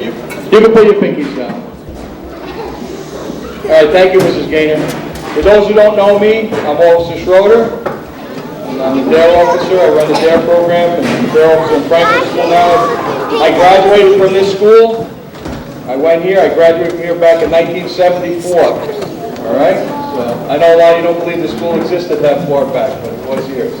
You can put your pinkies down. All right, thank you, Mrs. Gaynor. For those who don't know me, I'm Officer Schroeder. I'm the DARE officer. I run the DARE program, and I'm the DARE officer in Franklin School now. I graduated from this school. I went here. I graduated from here back in 1974. All right? So I know a lot of you don't believe the school existed that far back, but it was here.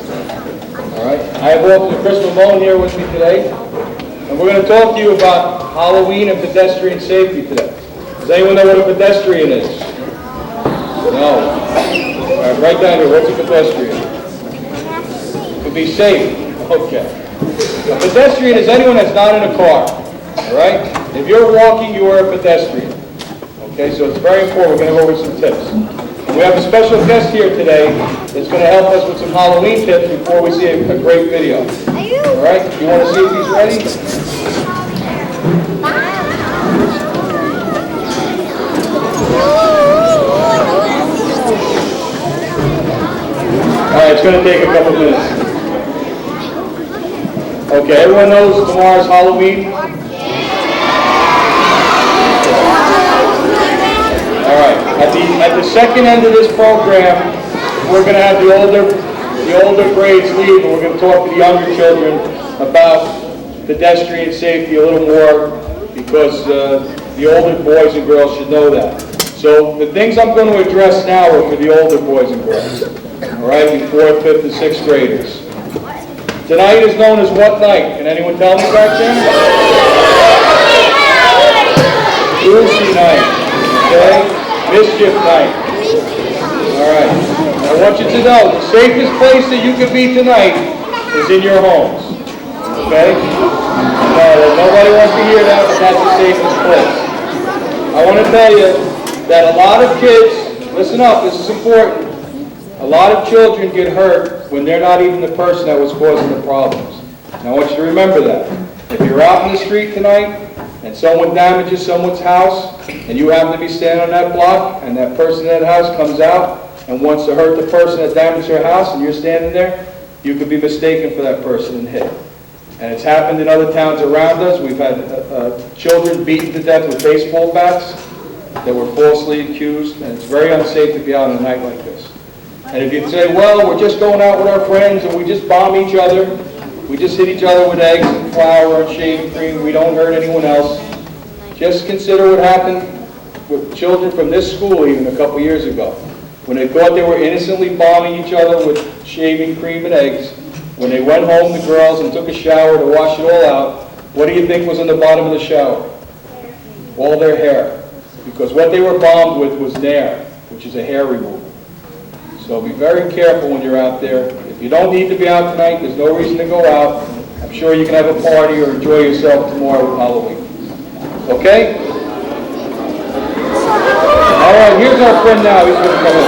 All right? I have Officer Chris Mamone here with me today, and we're going to talk to you about Halloween and pedestrian safety today. Does anyone know what a pedestrian is? No. All right, write down here. What's a pedestrian? To be safe. Okay. A pedestrian is anyone that's not in a car. All right? If you're walking, you are a pedestrian. Okay, so it's very important. We're going to go over some tips. We have a special guest here today that's going to help us with some Halloween tips before we see a great video. All right? You want to see if he's ready? All right, it's going to take a couple minutes. Okay, everyone knows tomorrow's Halloween? All right, at the second end of this program, we're going to have the older grades leave, and we're going to talk to the younger children about pedestrian safety a little more, because the older boys and girls should know that. So the things I'm going to address now are for the older boys and girls. All right, you 4th, 5th, and 6th graders. Tonight is known as what night? Can anyone tell me back there? Lucy night. Okay? Mischief night. All right. I want you to know the safest place that you could be tonight is in your homes. Okay? Nobody wants to hear that, but that's the safest place. I want to tell you that a lot of kids, listen up, this is important. A lot of children get hurt when they're not even the person that was causing the problems. Now I want you to remember that. If you're out in the street tonight and someone damages someone's house and you happen to be standing on that block and that person in that house comes out and wants to hurt the person that damaged your house and you're standing there, you could be mistaken for that person and hit. And it's happened in other towns around us. We've had children beaten to death with baseball bats that were falsely accused, and it's very unsafe to be out on a night like this. And if you say, well, we're just going out with our friends and we just bomb each other, we just hit each other with eggs and flour and shaving cream, we don't hurt anyone else, just consider what happened with children from this school even a couple years ago. When they thought they were innocently bombing each other with shaving cream and eggs, when they went home, the girls, and took a shower to wash it all out, what do you think was in the bottom of the shower? All their hair. Because what they were bombed with was Nair, which is a hair removal. So be very careful when you're out there. If you don't need to be out tonight, there's no reason to go out. I'm sure you can have a party or enjoy yourself tomorrow with Halloween. Okay? All right, here's our friend now. He's going to come in.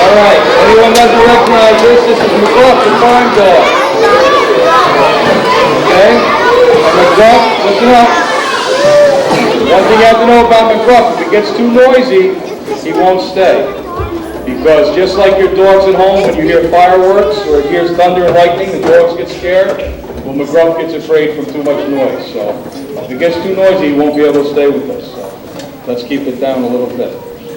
All right, anyone doesn't recognize this? This is McGruff, the farm dog. Okay? And McGruff, listen up. One thing you have to know about McGruff, if it gets too noisy, he won't stay. Because just like your dogs at home, when you hear fireworks or hears thunder and lightning, the dogs get scared. Well, McGruff gets afraid from too much noise. So if it gets too noisy, he won't be able to stay with us. So let's keep it down a little bit.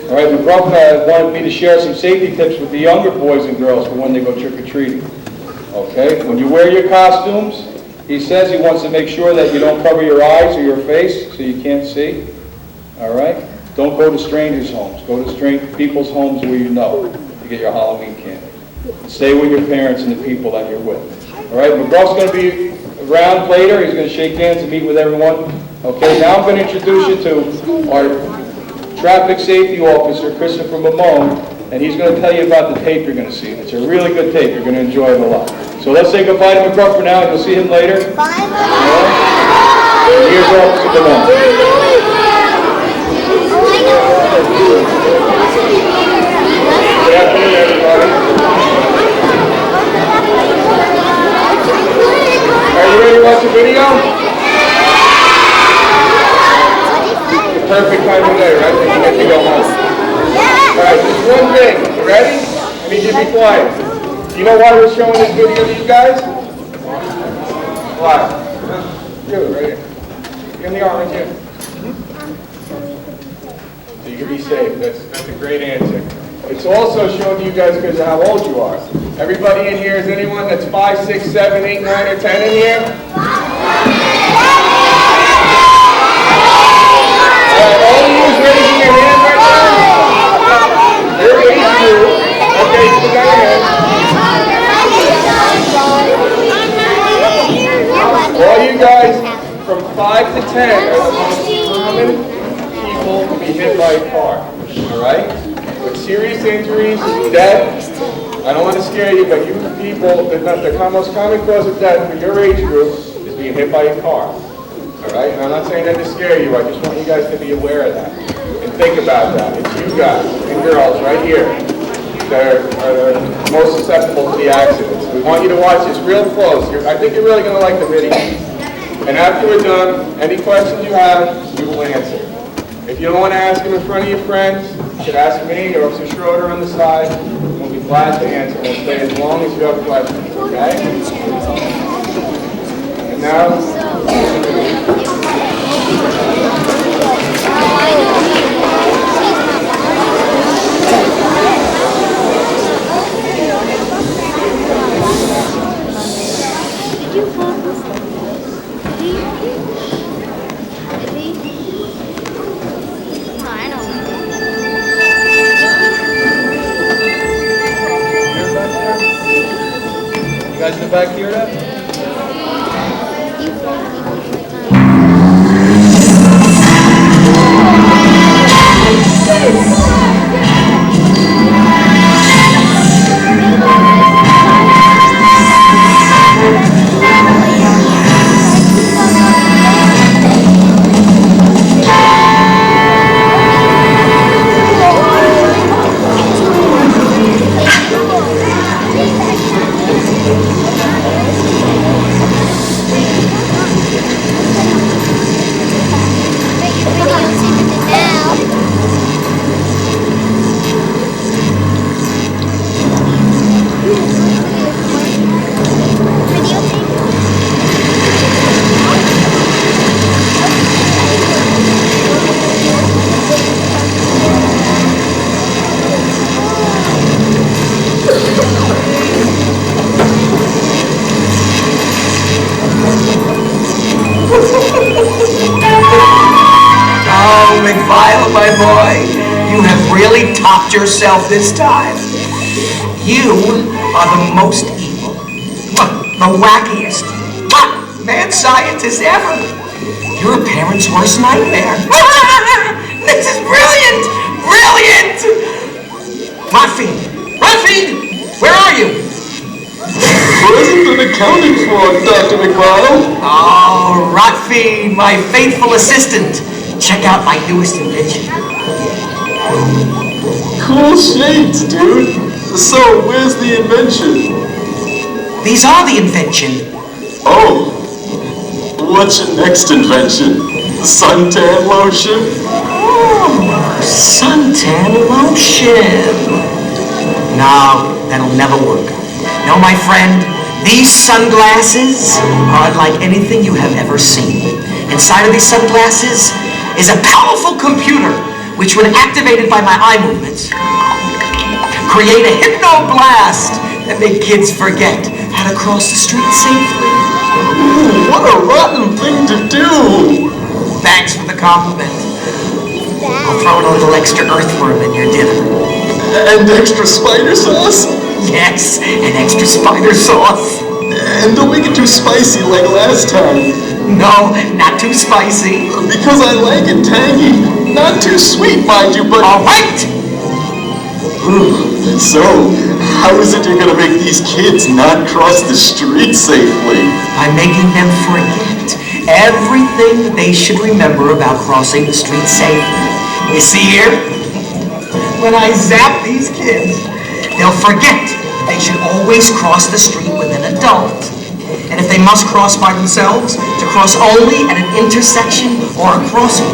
All right, McGruff wanted me to share some safety tips with the younger boys and girls for when they go trick-or-treating. Okay, when you wear your costumes, he says he wants to make sure that you don't cover your eyes or your face so you can't see. All right, don't go to strangers' homes. Go to people's homes where you know to get your Halloween candy. Stay with your parents and the people that you're with. All right, McGruff's going to be around later. He's going to shake hands and meet with everyone. Okay, now I'm going to introduce you to our Traffic Safety Officer, Christopher Mamone, and he's going to tell you about the tape you're going to see. It's a really good tape. You're going to enjoy it a lot. So let's say goodbye to McGruff for now, and you'll see him later. Bye. Here's Officer Mamone. Good afternoon, everybody. Are you ready to watch a video? Perfect time of day, right? You get to go home. quiet. Do you know why we're showing this video to you guys? Why? Good, right here. You're in the orange here. So you can be safe. That's a great answer. It's also shown to you guys because of how old you are. Everybody in here, is anyone that's 5, 6, 7, 8, 9, or 10 in here? All of you is raising your hand right now? Your age group. Okay, so go ahead. All you guys from 5 to 10 are the most common people to be hit by a car. Alright? With serious injuries, death. I don't want to scare you, but you people, the most common cause of death for your age group is being hit by a car. Alright? And I'm not saying that to scare you, I just want you guys to be aware of that. And think about that. It's you guys and girls right here that are most susceptible to the accidents. We want you to watch this real close. I think you're really going to like the video. And after we're done, any questions you have, we will answer. If you don't want to ask them in front of your friends, you should ask me or Officer Schroeder on the side. We'll be glad to answer. We'll stay as long as you have questions, okay? And now... You guys in the back hear that? My boy, you have really topped yourself this time. You are the most evil, the wackiest, mad scientist ever. You're a parent's worst nightmare. This is brilliant! Brilliant! Rutfield, where are you? Present and accounted for, Dr. McBottle. Oh, Rutfield, my faithful assistant. Check out my newest invention. Cool shades, dude. So, where's the invention? These are the invention. Oh. What's your next invention? Suntan lotion? Oh, suntan lotion. No, that'll never work. No, my friend, these sunglasses are unlike anything you have ever seen. Inside of these sunglasses is a powerful computer which, when activated by my eye movements, create a hypnoblast that make kids forget how to cross the street safely. Ooh, what a rotten thing to do! Thanks for the compliment. I'll throw in a little extra earthworm in your dinner. And extra spider sauce? Yes, and extra spider sauce. And don't make it too spicy like last time. No, not too spicy. Because I like it tangy. Not too sweet, mind you, but... All right! Ooh, so, how is it you're gonna make these kids not cross the street safely? By making them forget everything that they should remember about crossing the street safely. You see here? When I zap these kids, they'll forget they should always cross the street with an adult. And if they must cross by themselves, to cross only at an intersection or a crossing.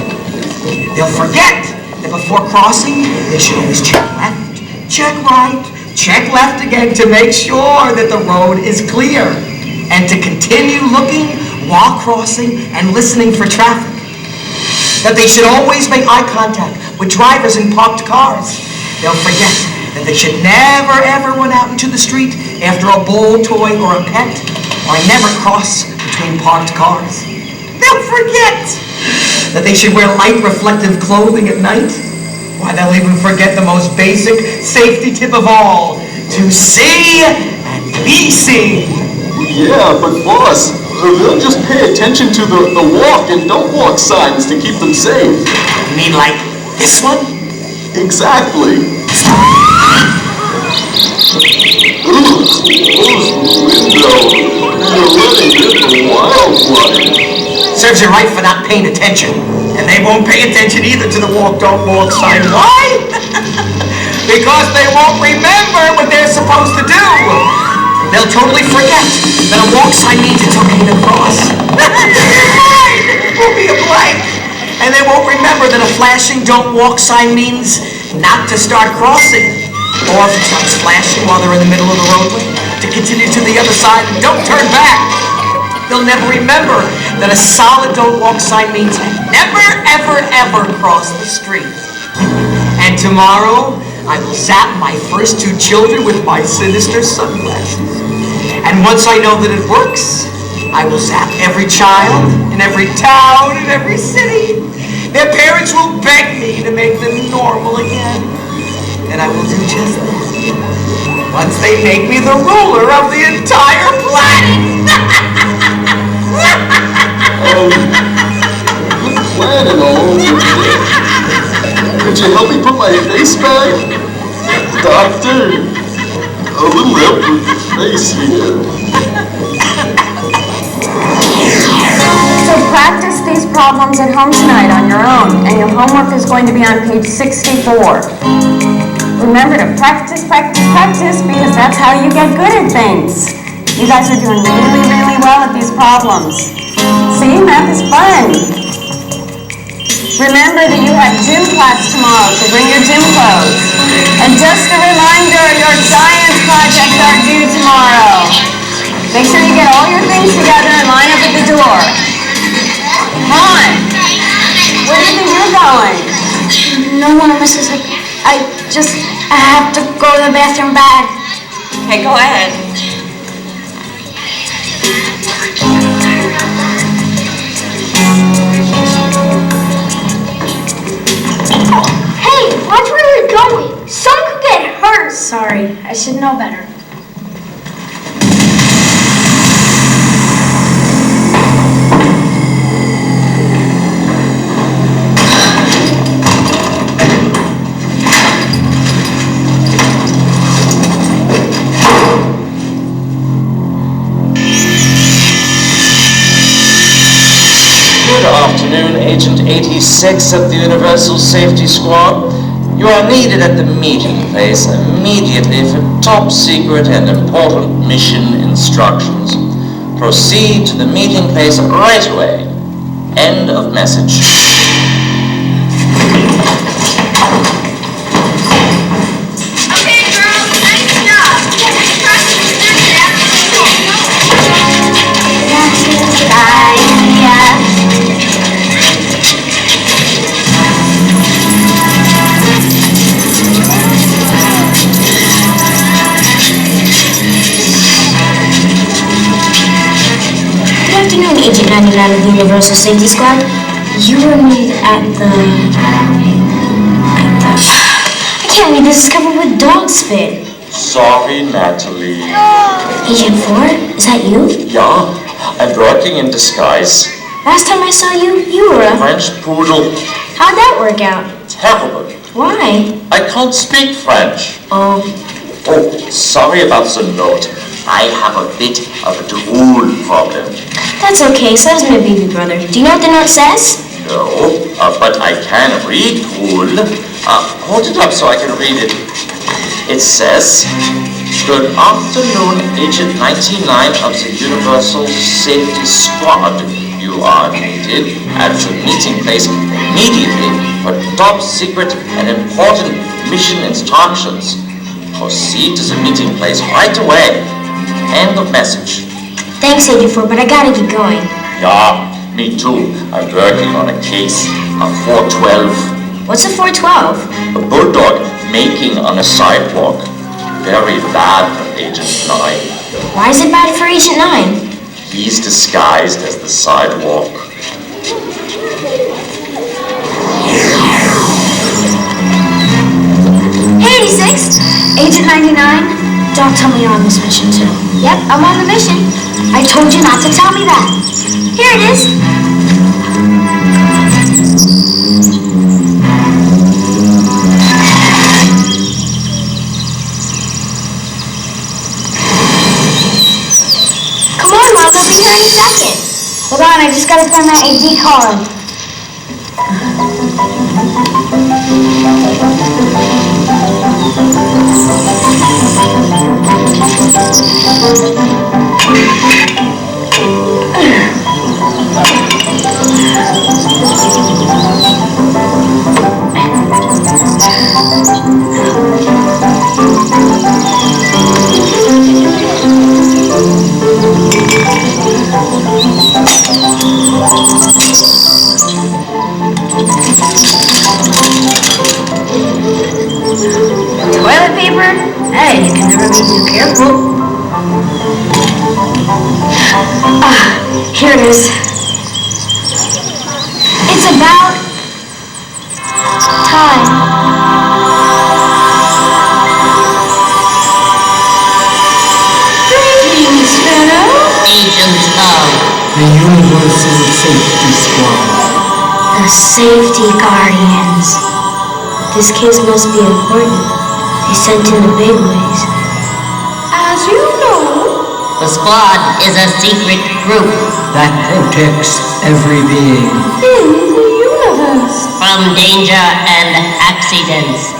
They'll forget that before crossing, they should always check left, check right, check left again to make sure that the road is clear, and to continue looking while crossing and listening for traffic. That they should always make eye contact with drivers in parked cars. They'll forget that they should never ever run out into the street after a ball toy or a pet, or never cross between parked cars. They'll forget that they should wear light reflective clothing at night. Why, they'll even forget the most basic safety tip of all, to see and be seen. Yeah, but boss, they'll just pay attention to the walk and don't walk signs to keep them safe. You mean like this one? Exactly. Ooh, close the window. You're letting in the wildlife. Serves you right for not paying attention. And they won't pay attention either to the walk, don't walk sign. Why? Because they won't remember what they're supposed to do. They'll totally forget that a walk sign means it's okay to cross. It will be a blank. And they won't remember that a flashing don't walk sign means not to start crossing. Or if it starts flashing while they're in the middle of the roadway, to continue to the other side and don't turn back. They'll never remember that a solid don't walk sign means never, ever, ever cross the street. And tomorrow, I will zap my first 2 children with my sinister sunglasses. And once I know that it works, I will zap every child in every town and every city. Their parents will beg me to make them normal again. And I will do just that. Once they make me the ruler of the entire planet. Good plan and all. Could you help me put my face back? Doctor, a little help with the face here. So practice these problems at home tonight on your own, and your homework is going to be on page 64. Remember to practice, practice, practice, because that's how you get good at things. You guys are doing really, really well at these problems. See, math is fun. Remember that you have gym class tomorrow, so bring your gym clothes. And just a reminder, your science projects are due tomorrow. Make sure you get all your things together and line up at the door. Come on. Where do you think you're going? No one, Mrs. I have to go to the bathroom bad. Okay, go ahead. Hey, watch where you're going. Someone could get hurt. Sorry, I should know better. Good afternoon, Agent 86 of the Universal Safety Squad. You are needed at the meeting place immediately for top secret and important mission instructions. Proceed to the meeting place right away. End of message. Okay, girls, nice job. Good afternoon, Agent 99 of the Universal Safety Squad. You were needed at the... I can't read. This is covered with dog spit. Sorry, Natalie. Agent 4? Is that you? Yeah, I'm working in disguise. Last time I saw you, you were a... French poodle. How'd that work out? Terrible. Why? I can't speak French. Oh, Oh, sorry about the note. I have a bit of a drool problem. that's okay. So does my baby brother. Do you know what the note says? No, but I can read drool. Hold it up so I can read it. It says, Good afternoon, Agent 99 of the Universal Safety Squad. You are needed at the meeting place immediately for top secret and important mission instructions. Proceed to the meeting place right away. End of message. Thanks, Agent 4, but I gotta get going. Yeah, me too. I'm working on a case of 412. What's a 412? A bulldog making on a sidewalk. Very bad for Agent 9. Why is it bad for Agent 9? He's disguised as the sidewalk. Hey, 86! Agent 99? Don't tell me you're on this mission too. Yep, I'm on the mission. I told you not to tell me that. Here it is. Come on, Mom, we'll be here in a second. Hold on, I just gotta find that AD card. Toilet paper? Hey, you can never be too careful. Here it is. It's about time. Greetings, fellow. Agents of the Universal Safety Squad. The Safety Guardians. This case must be important. They sent in the big wigs. As you know, The squad is a secret group That protects every being. in the universe, from danger and accidents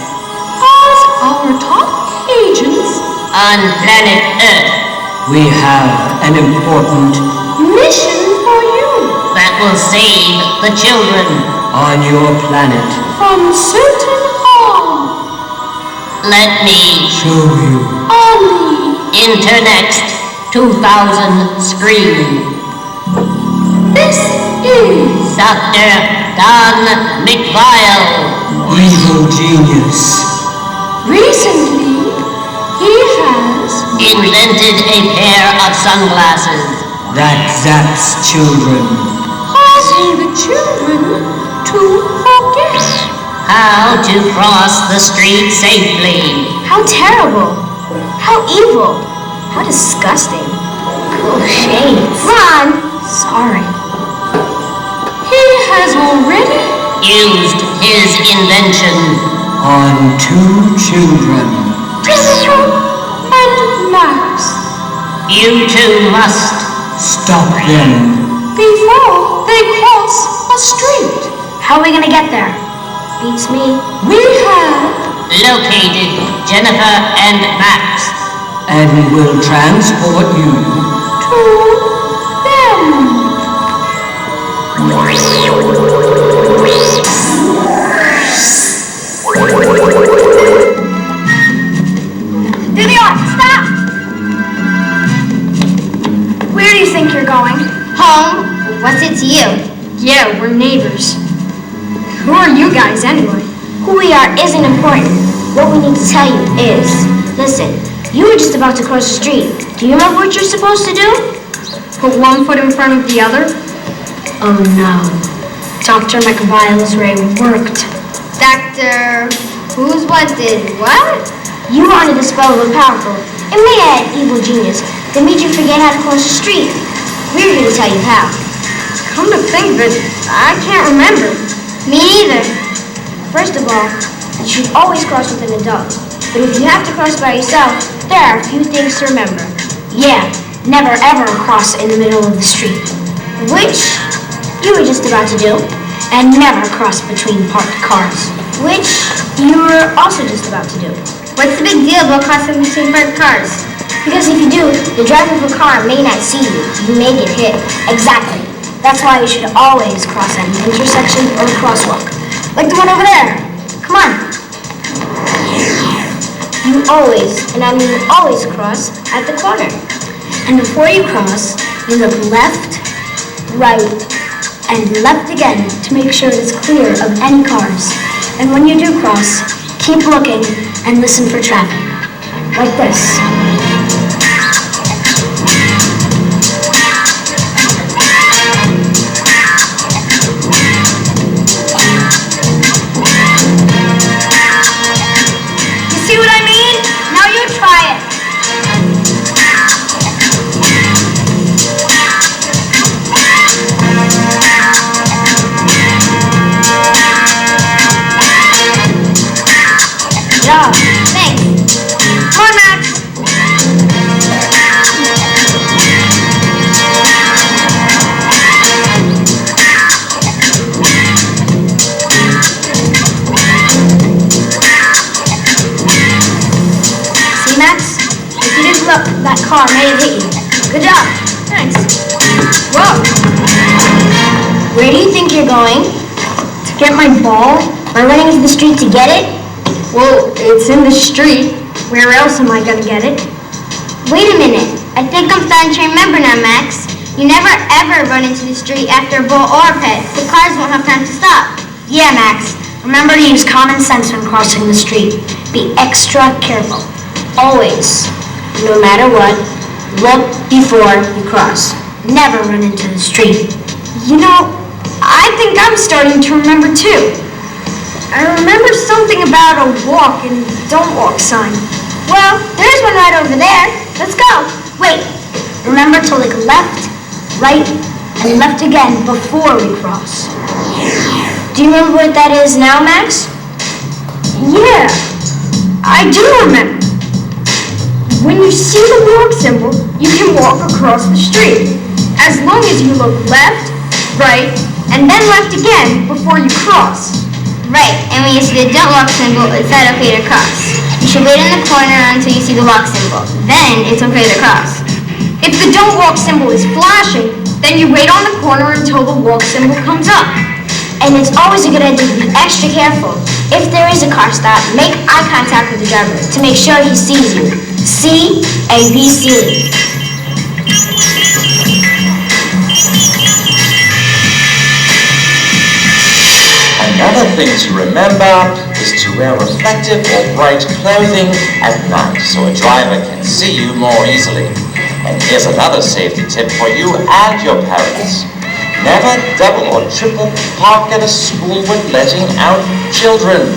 as our top agents, on planet Earth We have an important mission for you that will save the children. on your planet. from certain harm Let me Show you. on the Internext 2000 screen. This is Dr. Don McVile. Evil genius. recently he has Invented a pair of sunglasses That zaps children. causing the children to forget. how to cross the street safely. How terrible. How evil. How disgusting. Cool shades. Ron, Sorry. he has already Used his invention On 2 children. Jessica and Max You too must. Stop them. before they cross a street. How are we gonna get there? Beats me. We have Located Jennifer and Max. And will transport you. to them. Vivian, stop! Where do you think you're going? Home? What's it to you? Yeah, we're neighbors. Who are you guys anyway? Who we are isn't important. What we need to tell you is, listen, you were just about to cross the street. Do you remember what you're supposed to do? Put one foot in front of the other? Oh no. Dr. McVile's ray worked. Doctor, who's what did what? You wanted to spell the powerful. It may add evil genius that made you forget how to cross the street. We're here to tell you how. Come to think of it, I can't remember. Me neither. First of all, you should always cross with an adult. But if you have to cross by yourself, there are a few things to remember. Yeah, never ever cross in the middle of the street. Which you were just about to do. And never cross between parked cars. Which you were also just about to do. What's the big deal about crossing between parked cars? Because if you do, the driver of a car may not see you. You may get hit. Exactly. That's why you should always cross at an intersection or a crosswalk. Like the one over there. Come on. You always, and I mean always, cross at the corner. And before you cross, you look left, right, and left again to make sure it's clear of any cars. And when you do cross, keep looking and listen for traffic. Like this. You see what I mean? Now you try it. Yeah, thanks. Come on, Max. See, Max? If you didn't look, that car may have hit you. Good job. Thanks. Whoa. Where do you think you're going? To get my ball? Am I running into the street to get it? Well, it's in the street. Where else am I gonna get it? Wait a minute. I think I'm starting to remember now, Max. You never ever run into the street after a ball or a pet. The cars won't have time to stop. Yeah, Max. Remember to use common sense when crossing the street. Be extra careful. Always. No matter what, look before you cross. Never run into the street. You know, I think I'm starting to remember too. I remember something about a walk and don't walk sign. Well, there's one right over there. Let's go. Wait, remember to look left, right, and left again before we cross. Do you remember what that is now, Max? Yeah, I do remember. When you see the walk symbol, you can walk across the street. As long as you look left, right, and then left again before you cross. Right, and when you see the don't walk symbol, it's not okay to cross. You should wait in the corner until you see the walk symbol. Then it's okay to cross. If the don't walk symbol is flashing, then you wait on the corner until the walk symbol comes up. And it's always a good idea to be extra careful. If there is a car stop, make eye contact with the driver to make sure he sees you. See A, B, C. Another thing to remember is to wear reflective or bright clothing at night so a driver can see you more easily. And here's another safety tip for you and your parents. Never double or triple park at a school when letting out children.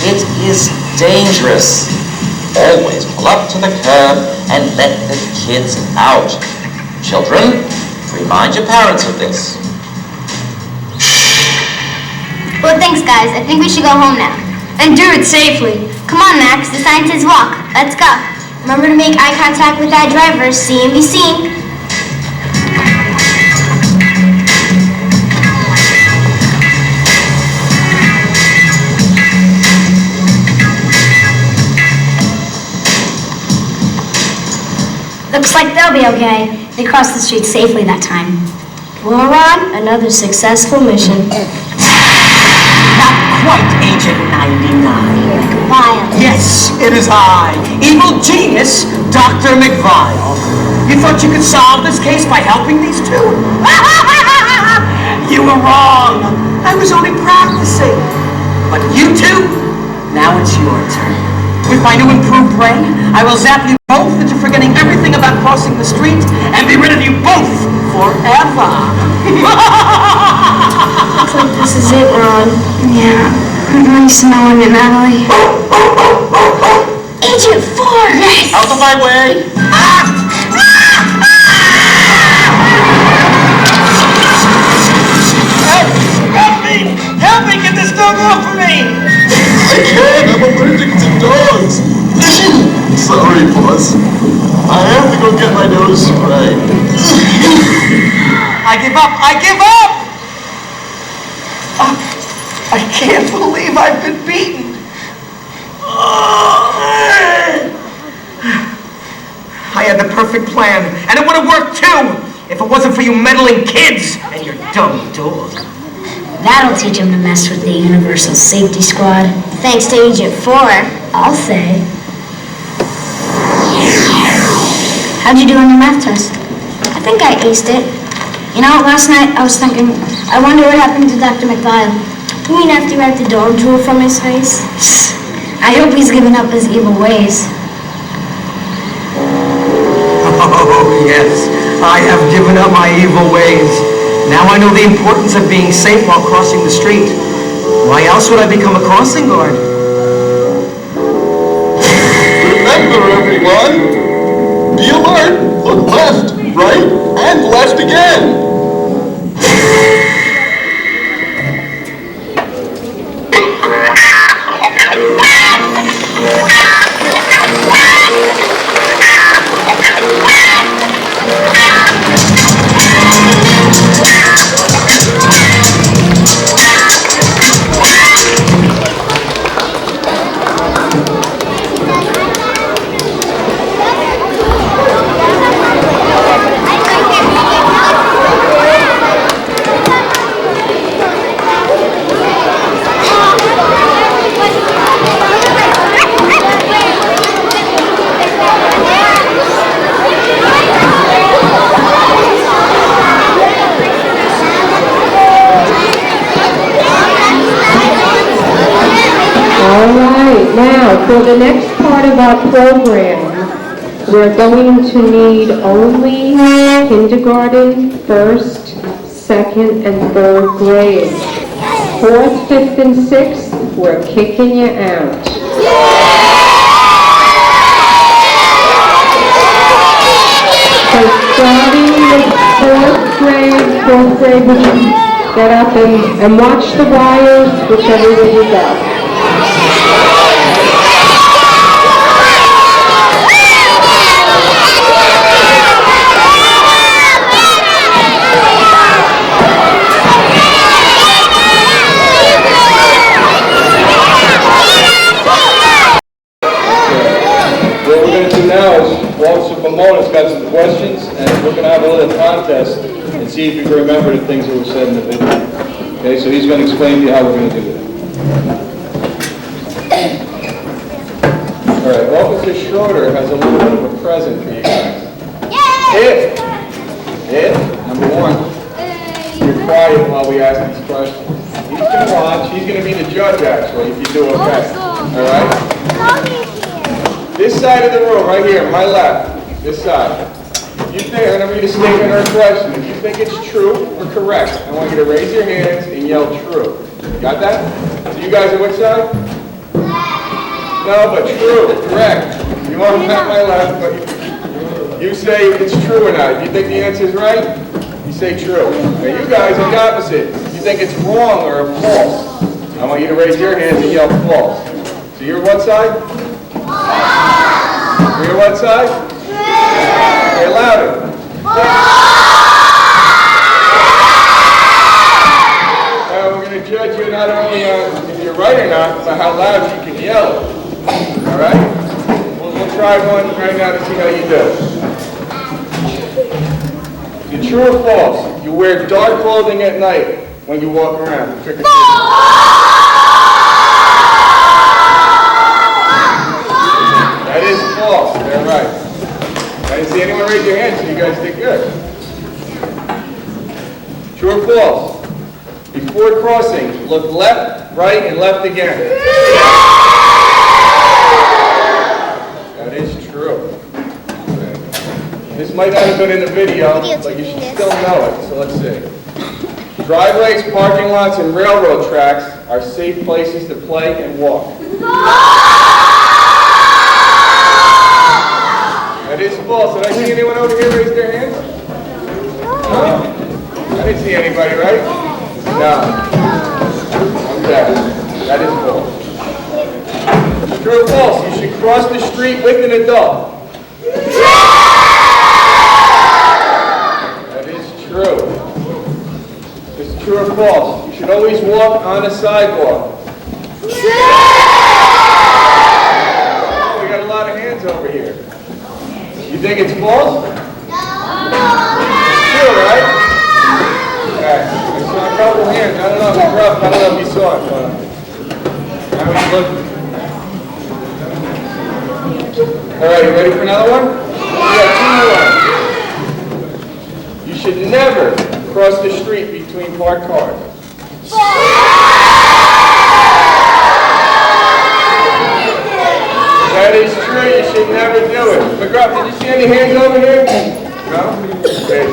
It is dangerous. Always pull up to the curb and let the kids out. Children, remind your parents of this. Well, thanks, guys. I think we should go home now. And do it safely. Come on, Max. The sign says walk. Let's go. Remember to make eye contact with that driver. See and be seen. Looks like they'll be okay. They crossed the street safely that time. Well, Ron, another successful mission. Not quite, Agent 99. Wild. Yes, it is I, evil genius, Dr. McVile. You thought you could solve this case by helping these two? You were wrong. I was only practicing. But you two, now it's your turn. With my new improved brain, I will zap you both into forgetting everything about crossing the street and be rid of you both forever. Looks like this is it, Ron. Yeah, nice knowing you, Natalie. Agent 4! Yes! Out of my way! Help me! Help me! Get this dog off of me! I can't, I'm allergic to dogs. Sorry, boss. I have to go get my nose sprayed. I give up! I give up! I can't believe I've been beaten. I had the perfect plan, and it would have worked too, if it wasn't for you meddling kids and your dumb dog. That'll teach him to mess with the Universal Safety Squad. Thanks to Agent 4, I'll say. How'd you do on your math test? I think I aced it. You know, last night I was thinking, I wonder what happened to Dr. McLeod. You mean after he wiped the dog drool from his face? I hope he's given up his evil ways. Oh, yes, I have given up my evil ways. Now I know the importance of being safe while crossing the street. Why else would I become a crossing guard? Remember, everyone, be alert. Look left, right, and left again. Now, for the next part of our program, we're going to need only kindergarten, first, second, and third grade. Fourth, fifth, and sixth, we're kicking you out. So starting with fourth grade, would you get up and watch the wires, whichever way you go. Mona's got some questions, and we're going to have a little contest and see if you can remember the things that were said in the video. Okay, so he's going to explain to you how we're going to do that. All right, Officer Schroeder has a little bit of a present for you guys. If, number one, you're quiet while we ask these questions. He's going to watch. He's going to be the judge, actually, if you do okay. All right? This side of the room, right here, my left. This side. You think, I'm going to read a statement or a question. If you think it's true or correct, I want you to raise your hands and yell true. Got that? So you guys are which side? No, but true, correct. You want to pat my left, but you say if it's true or not. If you think the answer is right, you say true. Now you guys are the opposite. If you think it's wrong or false, I want you to raise your hands and yell false. So you're what side? You're what side? Say louder. We're going to judge you not only on if you're right or not, but how loud you can yell it. All right? We'll try one right now to see how you do. Is it true or false? You wear dark clothing at night when you walk around. Trick or treat. That is false. They're right. I didn't see anyone raise your hand, so you guys did good. True or false? Before crossing, look left, right, and left again. That is true. Okay. This might not have been in the video, but you should still know it, so let's see. Driveways, parking lots, and railroad tracks are safe places to play and walk. That is false. Did I see anyone over here raise their hands? No? I didn't see anybody, right? No. Okay. That is false. True or false? You should cross the street with an adult. That is true. It's true or false? You should always walk on a sidewalk. We got a lot of hands over here. You think it's false? No. True, right? Okay. I saw a couple hands. I don't know if it's rough. I don't know if you saw it. How are you looking? All right, you ready for another one? You should never cross the street between parked cars. That is true, you should never do it. McGraw, did you see any hands over here? No? Okay.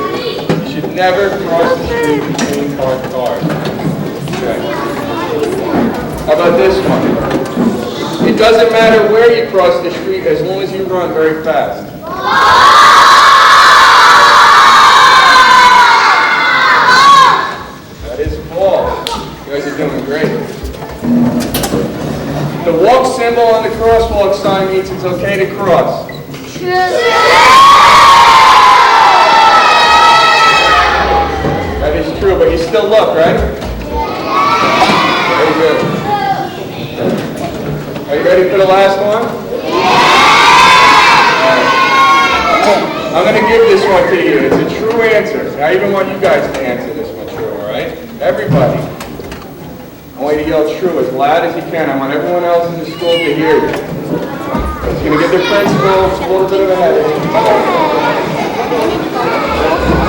You should never cross the street between parked cars. Okay. How about this one? It doesn't matter where you cross the street as long as you run very fast. That is false. You guys are doing great. The walk symbol on the crosswalk sign means it's okay to cross. That is true, but you still look, right? Very good. Are you ready for the last one? I'm going to give this one to you. It's a true answer. I even want you guys to answer this one true, all right? Everybody. I want you to yell true as loud as you can. I want everyone else in the school to hear you. It's going to give the principal a little bit of a headache.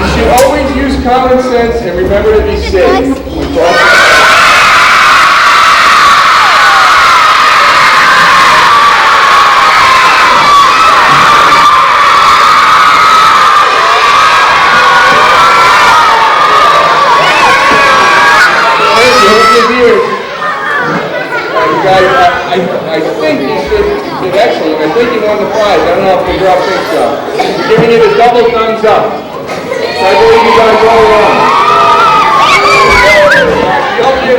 You should always use common sense and remember to be safe. I think you did excellent. I think you won the prize. I don't know if the girl thinks so. We're giving you the double thumbs up. So I believe you guys all won. We hope you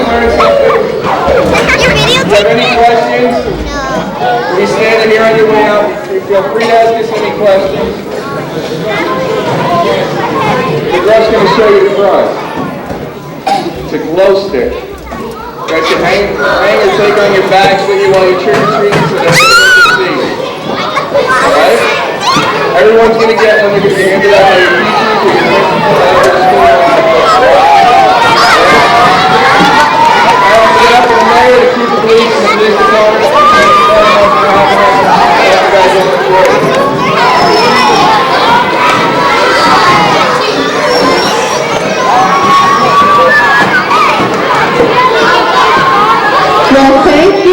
learned something. If you have any questions, we'll be standing here on your way out. Feel free to ask us any questions. The girl's going to show you the prize. It's a glow stick. Got your hang or take on your bags with you while you're trick-or-treating so that everyone can see you. Alright? Everyone's going to get one. They're going to be handed out by your teachers or your principal out of the school. I also get up to the mayor, the chief of police, and the police department. Thank you very much for having us. Thank you guys so much for it. Well, thank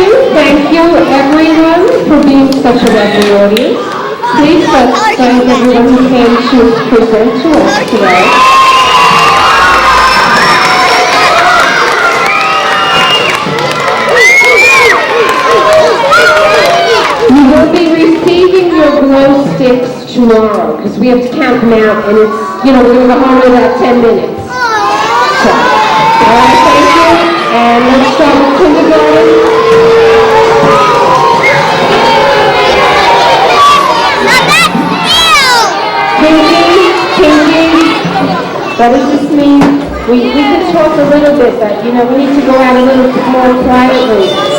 you everyone for being such a lovely audience. Please let's thank everyone who came to present to us today. You will be receiving your glow sticks tomorrow because we have to count them out and it's, we're going to go home in about 10 minutes. So, all right, thank you. And let's start with kindergarten. Pinky, what does this mean? We can talk a little bit, but we need to go out a little bit more quietly.